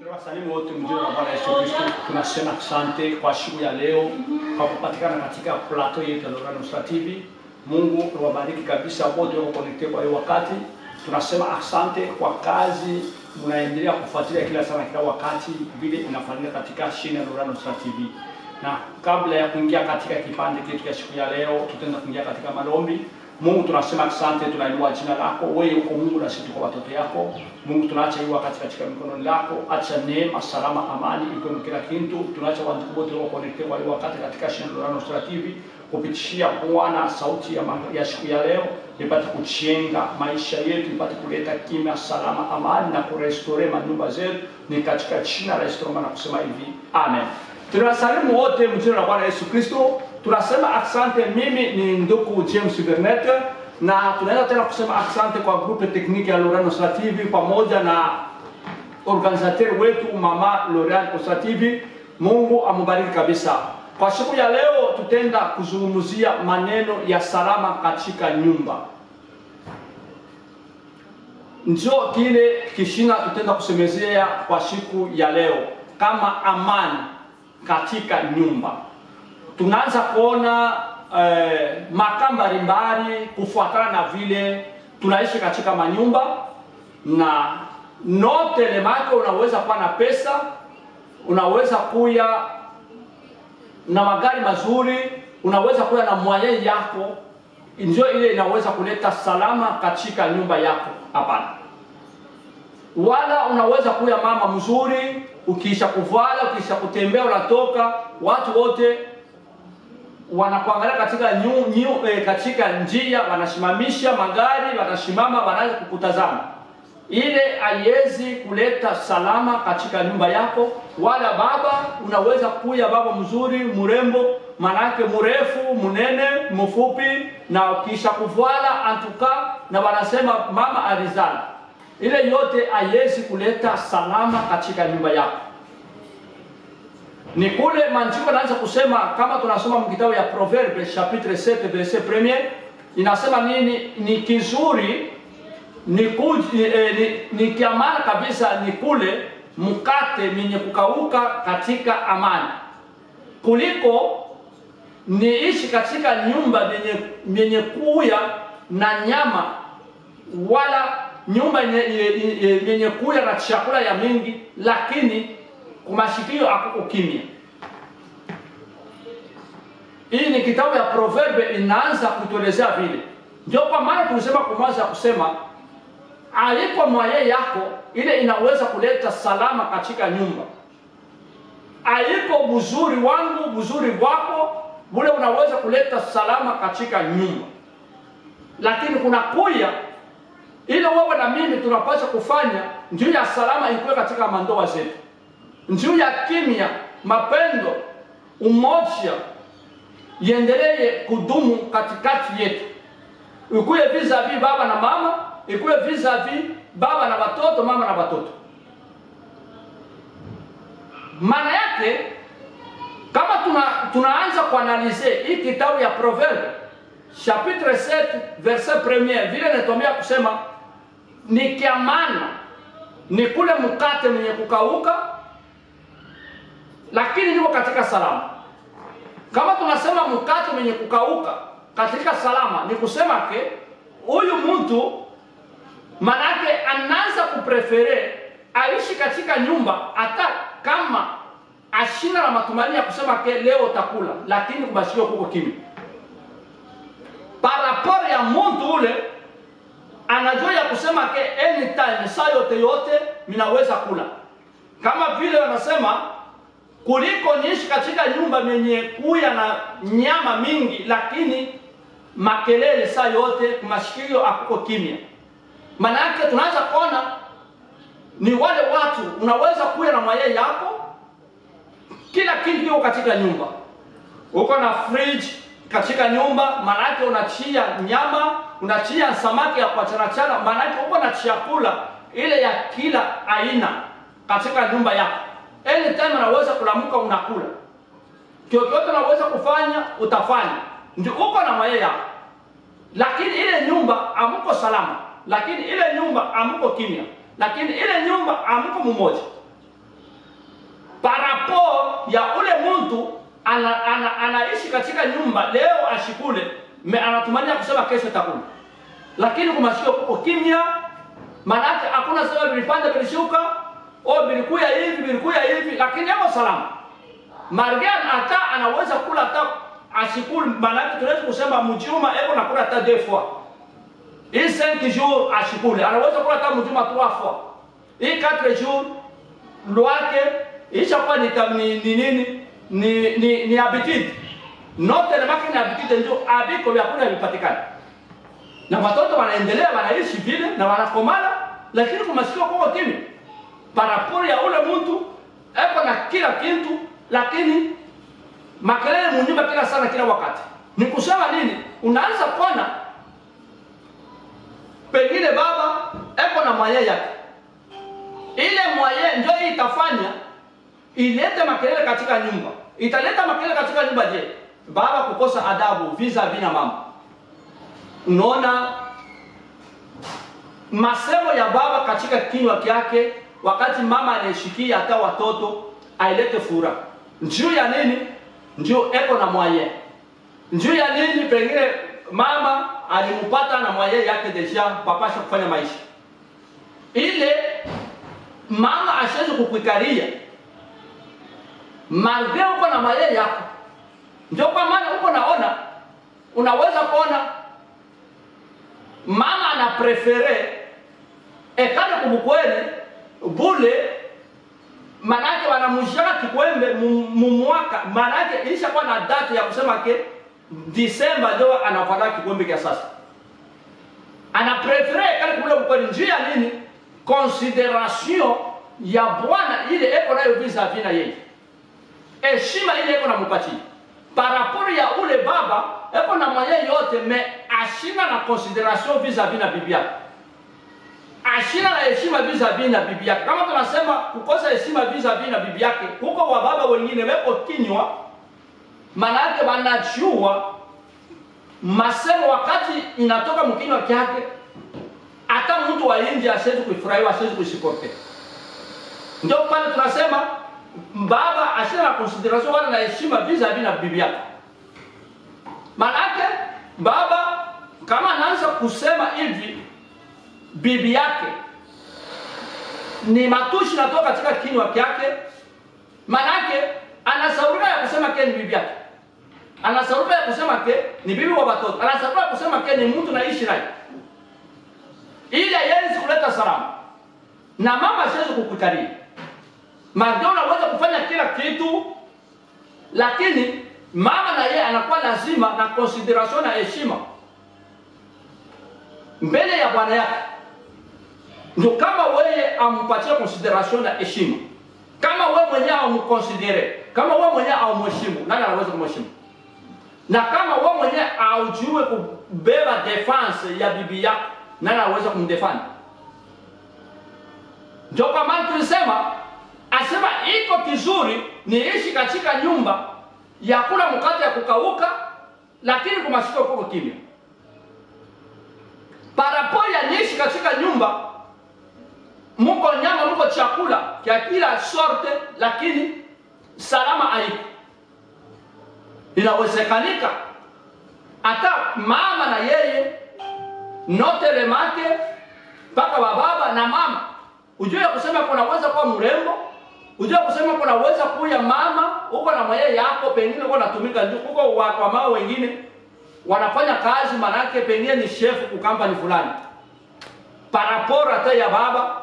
Tunawasalimu wote mjini wa Bwana Yesu Kristo. Tunasema asante kwa siku ya leo kwa kupatikana katika plateau yetu ya Lorraine Nusra TV. Mungu awabariki kabisa wote wako connected kwa hiyo wakati. Tunasema asante kwa kazi mnaendelea kufuatilia kila sana kila wakati vile inafanyika katika shina Lorraine Nusra TV. Na kabla ya kuingia katika kipande chetu cha siku ya leo, tutaenda kuingia katika maombi. Mungu tunasema asante, tunainua jina lako. Wewe uko Mungu na sisi kwa watoto yako. Mungu tunaacha hiyo wakati katika mikono yako. Acha neema, salama, amani iko kila kitu. Tunaacha watu wote wako connected kwa hiyo wakati katika shina Lorraine Nusra TV kupitishia Bwana sauti ya siku ya leo ipate kuchenga maisha yetu, ipate kuleta kimya, salama, amani na kurestore manyumba zetu. Ni katika jina la Yesu na kusema hivi. Amen. Tunasalimu wote mjini la Bwana Yesu Kristo. Tunasema asante. Mimi ni ndugu James Bernet na tunaenda tena kusema asante kwa grupe tekniki ya Lorraine Nusra TV pamoja na organizateur wetu Mama Lorraine Nusra TV. Mungu amubariki kabisa. Kwa siku ya leo tutenda kuzungumzia maneno ya salama katika nyumba. Njo kile kishina tutenda kusemezea kwa siku ya leo kama amani katika nyumba. Tunaanza kuona makamba mbalimbali kufuatana na vile tunaishi katika manyumba, na note lemake unaweza kuwa na pesa, unaweza kuya na magari mazuri, unaweza kuya na mwaye yako, ndio ile inaweza kuleta salama katika nyumba yako. Hapana. Wala unaweza kuya mama mzuri, ukiisha kuvala, ukiisha kutembea, unatoka, watu wote wanakuangalia katika njia, wanasimamisha magari, wanasimama, wanaanza kukutazama. Ile haiwezi kuleta salama katika nyumba yako. Wala baba, unaweza kuya baba mzuri, mrembo, manake mrefu, munene, mfupi, na kisha kuvala antuka na wanasema mama alizala. Ile yote haiwezi kuleta salama katika nyumba yako. Ni kule maandiko naanza kusema, kama tunasoma mkitabu ya Proverbe chapitre 7 verset 1, inasema nini? Ni kizuri, ni kiamana kabisa ni kule mkate mwenye kukauka katika amani, kuliko niishi katika nyumba yenye kuya na nyama, wala nyumba yenye kuya na chakula ya mingi, lakini kumashikio hakuko kimya. Hii ni kitabu ya Proverbe inaanza kutuelezea vile. Ndio kwa maana tunasema kuanza kusema alipo mwaye yako, ile inaweza kuleta salama katika nyumba. Alipo buzuri wangu, buzuri wako, bule unaweza kuleta salama katika nyumba. Lakini kuna kuya ile wewe na mimi tunapaswa kufanya njia ya salama ikuwe katika mandoa zetu. Njia ya kimya, mapendo, umoja iendelee kudumu katikati yetu. Ikuwe vis-a-vis baba na mama, ikuwe vis-a-vis baba na watoto, mama na watoto. Maana yake kama tunaanza kuanalize hii kitabu ya Proverbe chapitre 7 verset 1, vile natomea kusema ni kiamana, ni kule mkate mwenye kukauka lakini yuko katika salama. Kama tunasema mkate mwenye kukauka katika salama, ni kusema ke huyu mtu manake anaanza kuprefere aishi katika nyumba hata kama ashina na matumaini ya kusema ke leo utakula, lakini kubashio kuko kimya. Paraporo ya mtu ule anajua ya kusema ke anytime, saa yote minaweza kula. Kama vile wanasema kuliko niishi katika nyumba yenye kuya na nyama mingi, lakini makelele saa yote, kumashikio hakuko kimya. Maana yake tunaanza kuona ni wale watu unaweza kuya na mwaye yako, kila kitu kiko katika nyumba. Uko na fridge katika nyumba, maana yake unachia nyama, unachia samaki ya kuachana, maana yake uko na chakula ile ya kila aina katika nyumba yako. Anytime unaweza kulamuka unakula. Chochote unaweza kufanya utafanya. Ndio uko na mwaye yako. Lakini ile nyumba amuko salama. Lakini ile nyumba amuko kimya. Lakini ile nyumba amuko mmoja. ya ule mtu anaishi katika nyumba leo ashikule, anatumania kusema kesho takula, lakini kwa masikio kuko kimya, manake hakuna sababu vilipanda vilishuka au vilikuya hivi, lakini yako salama. Margan hata anaweza kula hata ashikule, manake tunaweza kusema mjuma eko nakula hata 2 fois. Hii 5 jours ashikule, anaweza kula hata mjuma 3 fois. Hii 4 jours lwake ishakuwa ni habitude. Note na maki ni habitude, ndio abiko vya kuna vipatikana. Na watoto wanaendelea wanaishi vile na wanakomana, lakini kwa masikio kwa kimi parapori ya ule mtu eko na kila kitu, lakini makelele munyumba kila sana kila wakati. Ni kusema nini? Unaanza kuona pengine baba eko na mwaye yake, ile mwaye ndio itafanya ilete makelele katika nyumba. Italeta makelele katika nyumba je? Baba kukosa adabu vis-a-vis na mama. Unaona masemo ya baba katika kinywa chake wakati mama anashikia hata watoto ailete fura. Njoo ya nini? Njoo eko na mwaye. Njoo ya nini? Pengine mama alimpata na mwaye yake deja papasha kufanya maisha. Ile mama asheze kukuikaria. Malgré uko na mwaye yako. Ndio kwa maana uko naona, unaweza kuona mama ana prefere ekale kubukweli bule, manake wanamushaka kikwembe mumwaka, manake isha kwa na date ya kusema ke Disemba ndio anavala kikwembe kia sasa. Ana prefere ekale kubule bukweli. Njia nini? Consideration ya bwana ile eko nayo vis-a-vis na yeye. Heshima ile eko na mpati. Parapori ya ule baba eko na mwaye yote, me ashina na consideration vis-a-vis na bibi yake. Ashina na heshima vis-a-vis na bibi yake. Kama tunasema kukosa heshima vis-a-vis na bibi yake, huko wa baba wengine weko kinywa, manake wanajua masemo wakati inatoka mkinywa kyake, hata mtu wa nje asiwezi kuifurahia, asiwezi kuisipote. Ndio pale tunasema baba ashina na consideration wala na heshima vis-a-vis na bibi yake. Manake baba kama anaanza kusema hivi bibi yake, ni matushi natoka katika kinywa chake, manake anasaurika ya kusema ke ni bibi yake, anasaurika ya kusema ke ni bibi wa watoto, anasaurika ya kusema ke ni mtu naishi naye, ili yeye kuleta salama na mama asiweze kukutaria. Mardo unaweza kufanya kila kitu, lakini mama na yeye anakuwa lazima na consideration na heshima mbele ya bwana yake. Ndio kama wewe ampatie consideration na heshima, kama wewe mwenyewe umconsidere, kama wewe mwenyewe umheshimu, nani anaweza kumheshimu? Na kama wewe mwenyewe aujue kubeba defense ya bibi yako, nani anaweza kumdefend? Ndio kama tulisema, asema iko kizuri niishi katika nyumba ya kula mkate ya kukauka, lakini kwa masikio kuko kimya. Parapo ya niishi katika nyumba muko nyama, muko chakula kia kila sorte, lakini salama haiko. Inawezekanika hata mama na yeye notere make mpaka baba na mama ujue kusema kunaweza kuwa mrembo, ujue kusema kunaweza kuya mama uko na mwaye yako, pengine uko natumika uko wa mama wengine wanafanya kazi, manake pengine ni chef ku company fulani parapora hata ya baba,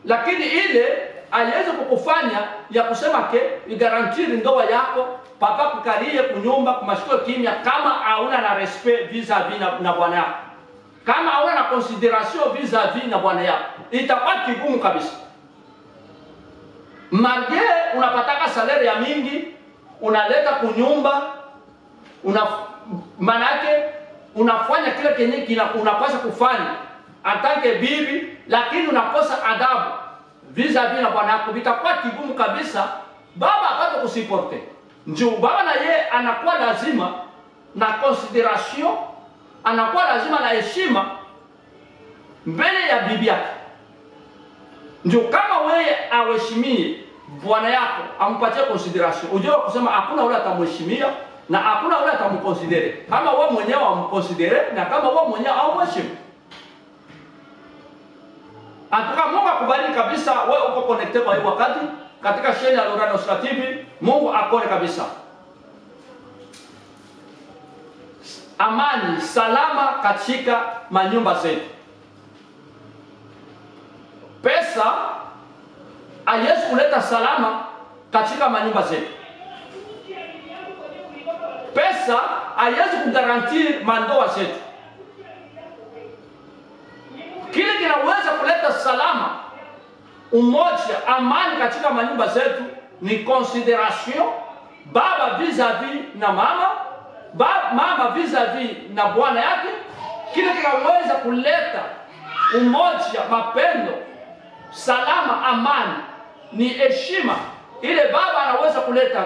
lakini ile aliweza kukufanya ya kusema ke igarantiri ndoa yako, papa kukarie kunyumba kumashiko kimya, kama hauna na respect vis-a-vis na bwana yako, kama hauna na consideration vis-a-vis na bwana yako, itakuwa kigumu kabisa. Marge unapataka salary ya mingi, unaleta kunyumba, manake unafanya kile kenye unapaswa kufanya atake bibi, lakini unakosa adabu vis-a-vis na bwana yako, vitakuwa kigumu kabisa baba apate kusiporte. Njoo baba na ye anakuwa lazima na consideration, anakuwa lazima na heshima mbele ya bibi yake. Njoo kama wewe aweshimie bwana yako ampatie consideration. Ujue kusema hakuna ule atamheshimia na hakuna ule atamconsidere. Kama wewe mwenyewe amconsidere na kama wewe mwenyewe haumheshimu. Atuka Mungu akubariki kabisa, wewe uko connected kwa hii wakati katika sheni ya Lorana Nusra TV. Mungu akone kabisa. Amani, salama katika manyumba zetu. Pesa haiwezi kuleta salama katika manyumba zetu. Pesa haiwezi kugarantir mandoa zetu. Kile kinaweza kuleta salama, umoja, amani katika manyumba zetu ni consideration, baba vis-a-vis na mama, mama vis-a-vis na bwana yake. Kile kinaweza kuleta umoja, mapendo, salama, amani ni heshima. Ile baba anaweza kuleta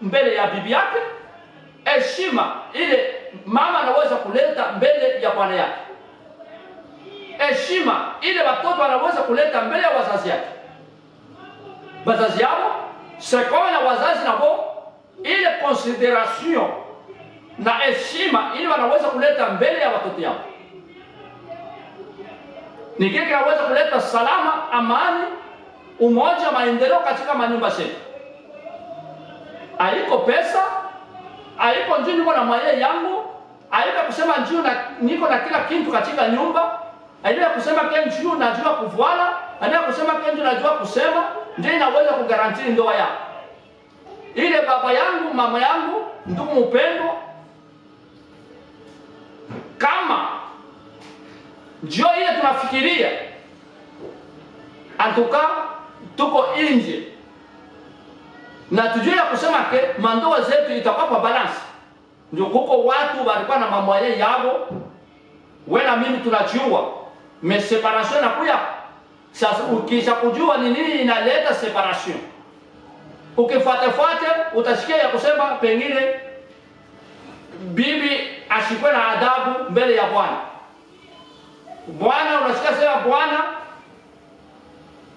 mbele ya bibi yake, heshima ile mama anaweza kuleta mbele ya bwana yake, heshima ile watoto wanaweza kuleta mbele ya wazazi yake, wazazi yao sekome na wazazi nabo, ile consideration na heshima ile wanaweza kuleta mbele ya watoto yao. Ni kile kinaweza kuleta salama, amani, umoja, maendeleo katika manyumba zetu. Haiko pesa, haiko njoo niko na mali yangu, haiko kusema njoo niko na kila kitu katika nyumba, haiko kusema njoo najua kuvuana, haiko kusema njoo najua kusema, ndio inaweza kugaranti ndoa yako. Ile baba yangu, mama yangu, ndugu mpendo, kama njoo ile tunafikiria antuka tuko nje na tujue kusema ke mandoa zetu itakuwa kwa balance. Ndio kuko watu walikuwa na mamwaye yao, wewe na mimi tunajua me separation na kuya. Sasa ukisha kujua ni nini inaleta separation, ukifuate utasikia ya kusema pengine bibi ashikwe na adabu mbele ya bwana. Bwana unasikia sema bwana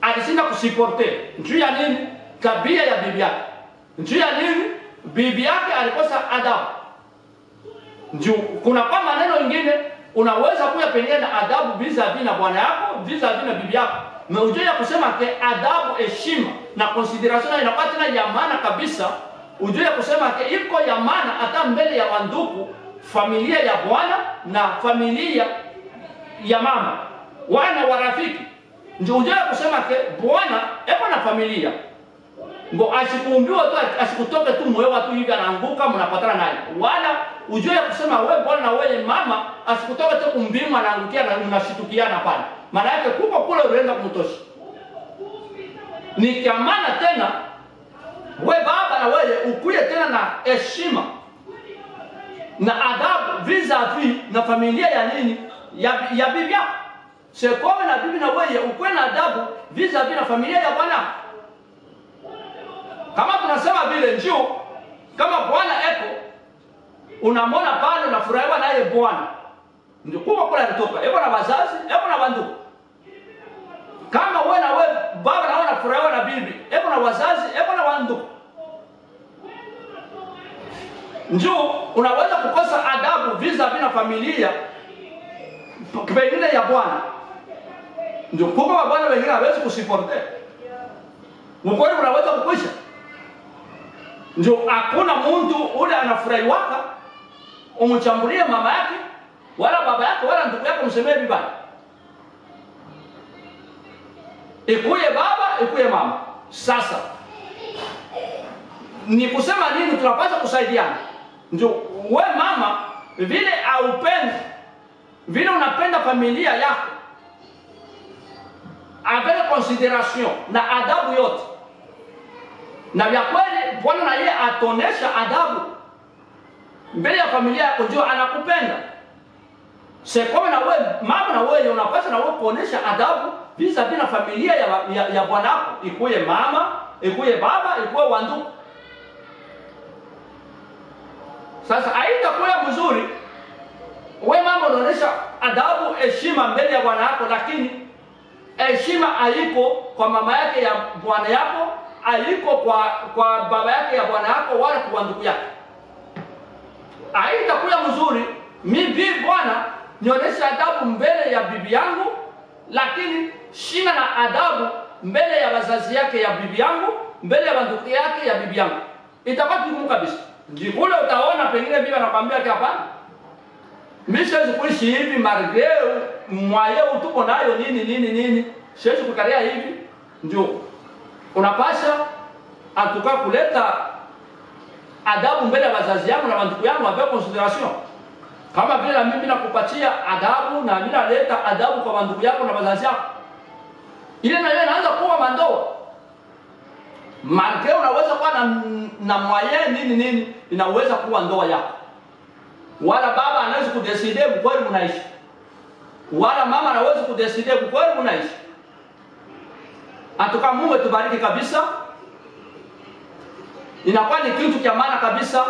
alishinda kusiporte njuu ya nini? Tabia ya bibi yake. Njuu ya nini? Bibi yake alikosa adabu. Njuu kuna kwa maneno mengine unaweza kuya pengine na adabu vis-a-vis na bwana yako, vis-a-vis na bibi yako. Meujue ya kusema ke adabu, heshima na consideration inakuwa tena ya maana kabisa. Ujue ya kusema ke iko ya maana hata mbele ya wandugu, familia ya bwana na familia ya mama, wana wa rafiki. Ndio ujue kusema ke bwana eko na familia. Ngo asikuumbiwa tu, asikutoke tu moyo watu hivi anaanguka mnapatana naye. Wala ujue kusema wewe bwana na wewe mama asikutoke tu kumbima anaangukia na mnashitukiana pale. Maana yake kuko kule unaenda kumtoshi. Ni kamana tena wewe baba na wewe ukuye tena na heshima na adabu vis-a-vis na familia ya nini? Ya bibi yako. Sekome na bibi na wewe ukuwe na adabu vis-a-vis na familia ya bwana. Kama tunasema vile njoo kama bwana eko unamwona pale unafurahiwa naye bwana. Ndio kwa kula alitoka. Eko na wazazi, eko na wandugu. Kama wewe na wewe baba na wewe unafurahiwa na bibi, eko na wazazi, eko na wandugu. Njoo unaweza kukosa adabu vis-a-vis na familia pengine ya bwana. Ndio kwa bwana wengine hawezi kusiporte. Mkweli unaweza kukwisha. Ndio hakuna mtu ule anafurahiwaka umchambulie mama yake wala baba yake wala ndugu yake msemee vibaya. Ikuye baba, ikuye mama. Sasa ni kusema nini? Tunapaswa kusaidiana. Ndio we mama vile aupendi, vile unapenda familia yako, avec consideration na adabu yote, na vya kweli bwana na yeye atonesha adabu mbele ya familia yako, ndio anakupenda. Sekome na wewe mama na wewe unapaswa na wewe kuonesha adabu vis-a-vis na familia ya bwana wako, ikuye mama, ikuye baba, ikuye wandugu. Sasa haitakuwa mzuri wewe mama unaonesha adabu, heshima mbele ya bwana wako, lakini heshima haiko kwa mama yake ya bwana yako, haiko kwa baba yake ya bwana yako wala kwa ndugu yake. Haitakuwa mzuri mimi bwana nionyeshe adabu mbele ya bibi yangu, lakini sina na adabu mbele ya wazazi yake ya bibi yangu, mbele ya ndugu yake ya bibi yangu. Itakuwa vigumu kabisa. Jikule utaona pengine bibi anakuambia hapana, mimi siwezi kuishi hivi margeu mwayeu tuko nayo nini, siwezi kukalia hivi. Ndio unapasha atuka kuleta adabu mbele ya wazazi yangu na ndugu yangu, ape consideration. Kama vile mimi nakupatia adabu na mimi naleta adabu kwa ndugu yako na wazazi yako, ile na yeye anaanza kuwa mandoa. Marke unaweza kuwa na mwaye nini inaweza kuwa ndoa yako. Wala baba anaweza kudeside kweli mnaishi, wala mama anaweza kudeside kweli mnaishi. Atuka Mungu tubariki kabisa. Inakuwa ni kitu cha maana kabisa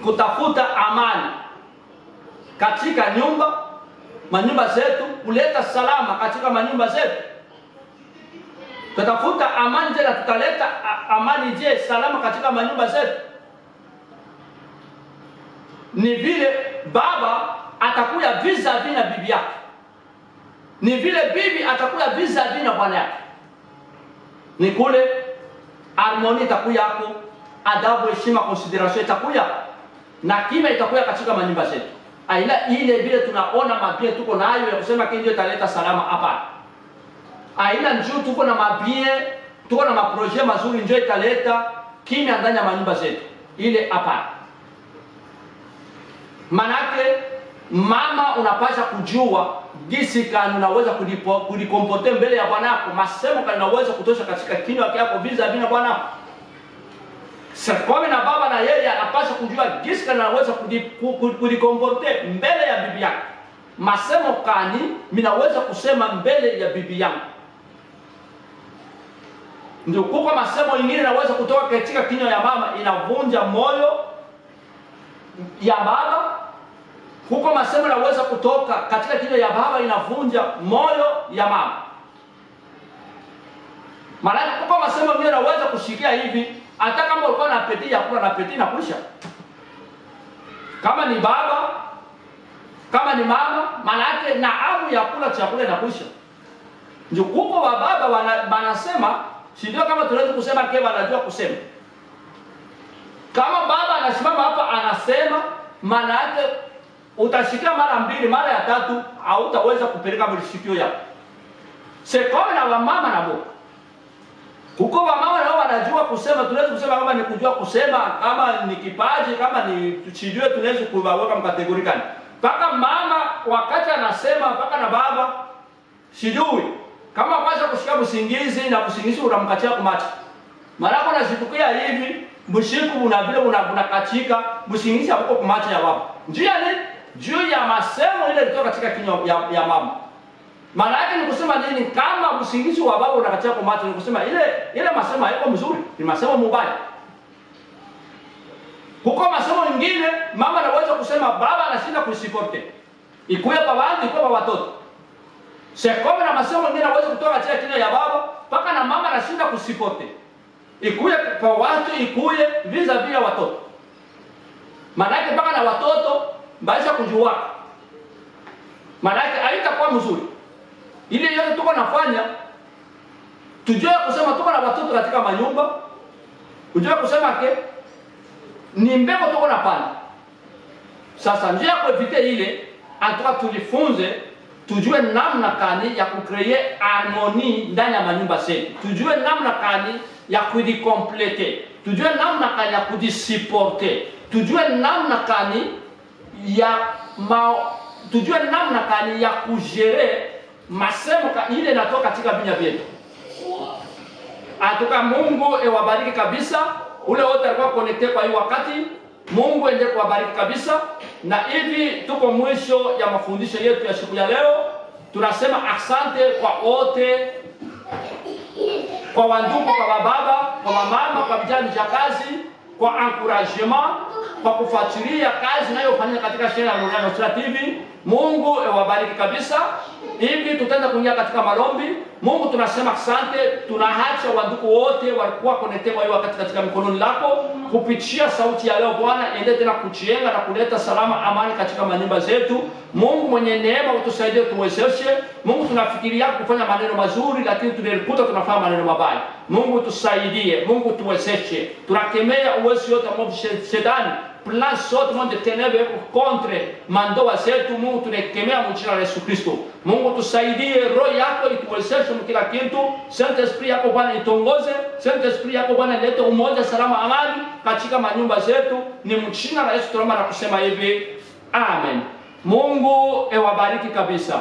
kutafuta amani katika manyumba zetu, kuleta salama katika manyumba zetu. Tutafuta amani tena, tutaleta amani salama katika manyumba zetu. Ni vile baba atakuya vis-a-vis na bibi yake, ni vile bibi atakuya vis-a-vis na bwana yake. Ni kule harmoni itakuya hapo, adabu, heshima, consideration itakuya na kima itakuya katika manyumba zetu. Aina ile vile tunaona mabie tuko nayo ya kusema kindio italeta salama hapa. Aina njoo tuko na mabie, tuko na maprojet mazuri njoo italeta kimya ndani ya manyumba zetu. Ile hapa. Manake mama unapasha kujua gisi kani unaweza kulikomporte mbele ya bwanako, masemo kani unaweza kutosha katika kinywa chako vis-a-vis na bwanako. Sekome na baba na yeye anapaswa kujua gisi kani anaweza kulikomporte mbele ya bibi yake. Masemo kani minaweza kusema mbele ya bibi yangu. Ndio kuko masemo ingine naweza kutoka katika kinywa ya mama inavunja moyo ya baba. Kuko masemo naweza kutoka katika kinywa ya baba inavunja moyo ya mama. Maana kuko masemo mengine naweza kushikia hivi, hata kama ulikuwa na apeti ya kula na apeti na kulisha. Kama ni baba, kama ni mama, maana yake na hamu ya kula chakula na kulisha. Ndio kuko wa baba wanasema, sio kama tunaweza kusema kema anajua kusema. Kama baba anasimama hapa anasema, maana yake utashikia mara mbili, mara ya tatu hautaweza kupeleka mshikio yako. Sekome na wamama na boka. Kuko wamama nao wanajua kusema, tunaweza kusema kama ni kujua kusema, kama ni kipaji, kama ni tuchijue, tunaweza kuwaweka mkategori gani. Paka mama wakati anasema, paka na baba sijui. Kama kwanza kushika usingizi na usingizi unamkatia kumacha. Mara kwa nasitukia hivi, mshiku unakatika, usingizi hapo kumacha ya baba. Njia ni juu ya masemo ile kutoka katika kinywa ya mama. Maana yake ni kusema nini? Kama usingizi wa baba unakatia kumacha, ni kusema ile masemo haiko mzuri, ni masemo mubaya. Huko masemo mengine mama anaweza kusema baba anashinda kusipote. Ikuwe kwa watu, ikuwe kwa watoto. Sekome na masemo mengine anaweza kutoka katika kinywa ya baba, paka na mama anashinda kusipote. Ikuwe kwa watu, ikuwe vis-a-vis ya watoto. Maana yake paka na watoto baisha kujua. Maana yake haitakuwa mzuri. Ile yote tuko nafanya, tujue kusema tuko na watoto katika manyumba, tujue kusema ke ni mbeko tuko napanda. Sasa njia kwa evite ile, antuka tulifunze, tujue namna kani ya kukreye harmoni ndani ya manyumba zetu. Tujue namna kani ya kudikomplete. Tujue namna kani ya kudisiporte. Tujue namna kani ya kujere masemo ile natoka katika vinywa vyetu. Atuka Mungu ewabariki kabisa. Ule wote alikuwa connecte kwa hii wakati, Mungu ende kuwabariki kabisa. Na hivi tuko mwisho ya mafundisho yetu ya siku ya leo. Tunasema asante kwa wote, kwa wandugu, kwa baba, kwa mama, kwa vijana kazi, kwa encouragement, kwa kufuatilia kazi inayofanyika katika shirika la Nusra TV. Mungu ewabariki kabisa. hivi tutaenda kuingia katika maombi. Mungu tunasema asante, tunaacha wandugu wote walikuwa connected hiyo wakati katika mikononi lako, kupitia sauti ya leo Bwana, endelea tena kujenga na kuleta salama, amani katika manyumba zetu. Mungu mwenye neema, utusaidie, tuwezeshe. Mungu tunafikiria kufanya maneno mazuri, lakini tunalikuta tunafanya maneno mabaya. Mungu tusaidie, Mungu tuwezeshe. Tunakemea uwezo yote mwovu shetani, plan zote monde ténèbres contre mandoa zetu. Mungu tunakemea mjina la Yesu Kristo. Mungu tusaidie, roho yako ituwezeshe kila kitu. Saint Esprit yako Bwana itongoze. Saint Esprit yako Bwana ilete umoja, salama, amani katika manyumba zetu. Ni mjina la Yesu tunaomba na kusema hivi. Amen. Mungu ewabariki kabisa.